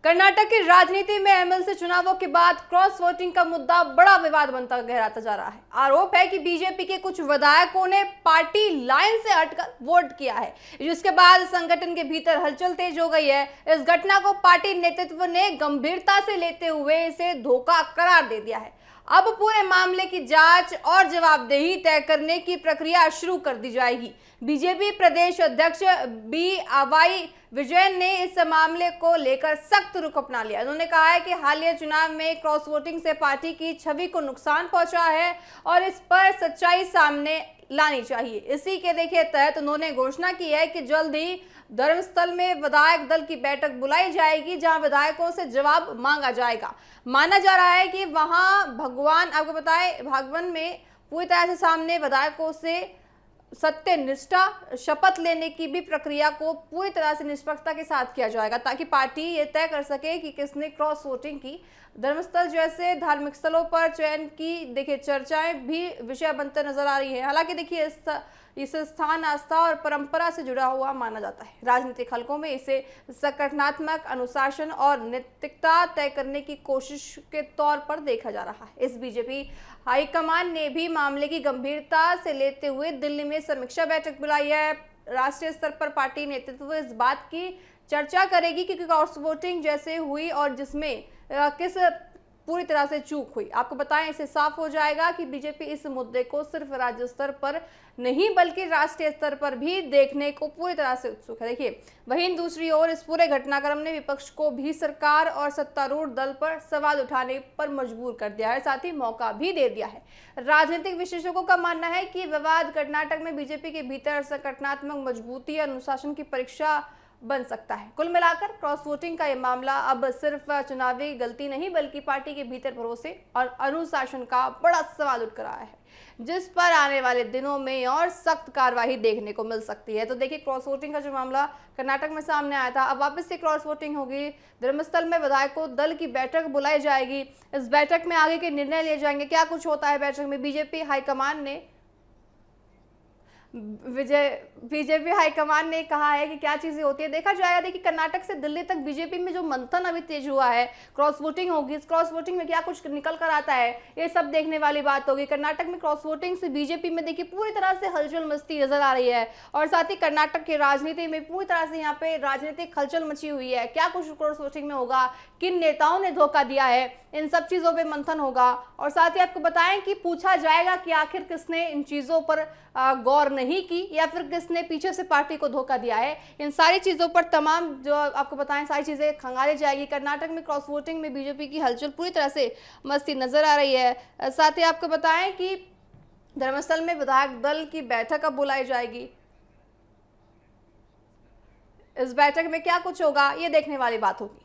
कर्नाटक की राजनीति में एमएलसी चुनावों के बाद क्रॉस वोटिंग का मुद्दा बड़ा विवाद बनता गहराता जा रहा है। आरोप है कि बीजेपी के कुछ विधायकों ने पार्टी लाइन से हटकर वोट किया है, जिसके बाद संगठन के भीतर हलचल तेज हो गई है। इस घटना को पार्टी नेतृत्व ने गंभीरता से लेते हुए इसे धोखा करार दे दिया है। अब पूरे मामले की जांच और जवाबदेही तय करने की प्रक्रिया शुरू कर दी जाएगी। बीजेपी प्रदेश अध्यक्ष बी विजयन ने इस मामले को लेकर सख्त रुख अपना लिया। उन्होंने कहा है कि हालिया चुनाव में क्रॉस वोटिंग से पार्टी की छवि को नुकसान पहुंचा है और इस पर सच्चाई सामने लानी चाहिए। इसी के तहत उन्होंने घोषणा की है कि जल्द ही धर्मस्थल में विधायक दल की बैठक बुलाई जाएगी, जहां विधायकों से जवाब मांगा जाएगा। माना जा रहा है कि वहां भगवान में पूरी तरह से सामने विधायकों से सत्यनिष्ठा शपथ लेने की भी प्रक्रिया को पूरी तरह से निष्पक्षता के साथ किया जाएगा, ताकि पार्टी ये तय कर सके कि किसने क्रॉस वोटिंग की। धर्मस्थल जैसे धार्मिक स्थलों पर चयन की चर्चाएं भी विषय बनते नजर आ रही है। हालांकि इस स्थान आस्था और परंपरा से जुड़ा हुआ माना जाता है। राजनीतिक हलकों में इसे संगठनात्मक अनुशासन और नैतिकता तय करने की कोशिश के तौर पर देखा जा रहा है। इस बीजेपी हाईकमान ने भी मामले की गंभीरता से लेते हुए दिल्ली में समीक्षा बैठक बुलाई है। राष्ट्रीय स्तर पर पार्टी नेतृत्व इस बात की चर्चा करेगी कि क्रॉस वोटिंग जैसे हुई और जिसमें किस पूरी तरह से चूक हुई। आपको बताएं, इससे साफ हो जाएगा कि बीजेपी इस मुद्दे को सिर्फ राज्य स्तर पर नहीं बल्कि राष्ट्रीय स्तर पर भी देखने को पूरी तरह से उत्सुक है। देखिए, वहीं दूसरी ओर इस पूरे घटनाक्रम ने विपक्ष को भी सरकार और सत्तारूढ़ दल पर सवाल उठाने पर मजबूर कर दिया है, साथ ही मौका भी दे दिया है। राजनीतिक विशेषज्ञों का मानना है कि विवाद कर्नाटक में बीजेपी के भीतर संगठनात्मक मजबूती और अनुशासन की परीक्षा बन सकता है। कुल मिलाकर क्रॉस वोटिंग का यह मामला अब सिर्फ चुनावी गलती नहीं बल्कि पार्टी के भीतर भरोसे और अनुशासन का बड़ा सवाल उठ कर रहा है, जिस पर आने वाले दिनों में और सख्त कार्रवाई देखने को मिल सकती है। तो देखिए, क्रॉस वोटिंग का जो मामला कर्नाटक में सामने आया था, अब वापस से क्रॉस वोटिंग होगी। धर्मस्थल में विधायकों दल की बैठक बुलाई जाएगी। इस बैठक में आगे के निर्णय लिए जाएंगे। क्या कुछ होता है बैठक में, बीजेपी हाईकमान ने कहा है कि क्या चीजें होती है, देखा जाएगा। देखिए, कर्नाटक से दिल्ली तक बीजेपी में जो मंथन अभी तेज हुआ है, क्रॉस वोटिंग होगी, इस क्रॉस वोटिंग में क्या कुछ निकल कर आता है, ये सब देखने वाली बात होगी। कर्नाटक में क्रॉस वोटिंग से बीजेपी में देखिए पूरी तरह से हलचल मचती नजर आ रही है और साथ ही कर्नाटक की राजनीति में पूरी तरह से यहाँ पे राजनीतिक हलचल मची हुई है। क्या कुछ क्रॉस वोटिंग में होगा, किन नेताओं ने धोखा दिया है, इन सब चीजों पे मंथन होगा। और साथ ही आपको बताएं कि पूछा जाएगा कि आखिर किसने इन चीजों पर गौर नहीं की या फिर किसने पीछे से पार्टी को धोखा दिया है। इन सारी चीजों पर तमाम जो आपको बताएं सारी चीजें खंगाली जाएगी। कर्नाटक में क्रॉस वोटिंग में बीजेपी की हलचल पूरी तरह से मस्ती नजर आ रही है। साथ ही आपको बताएं कि धर्मस्थल में विधायक दल की बैठक अब बुलाई जाएगी। इस बैठक में क्या कुछ होगा, ये देखने वाली बात होगी।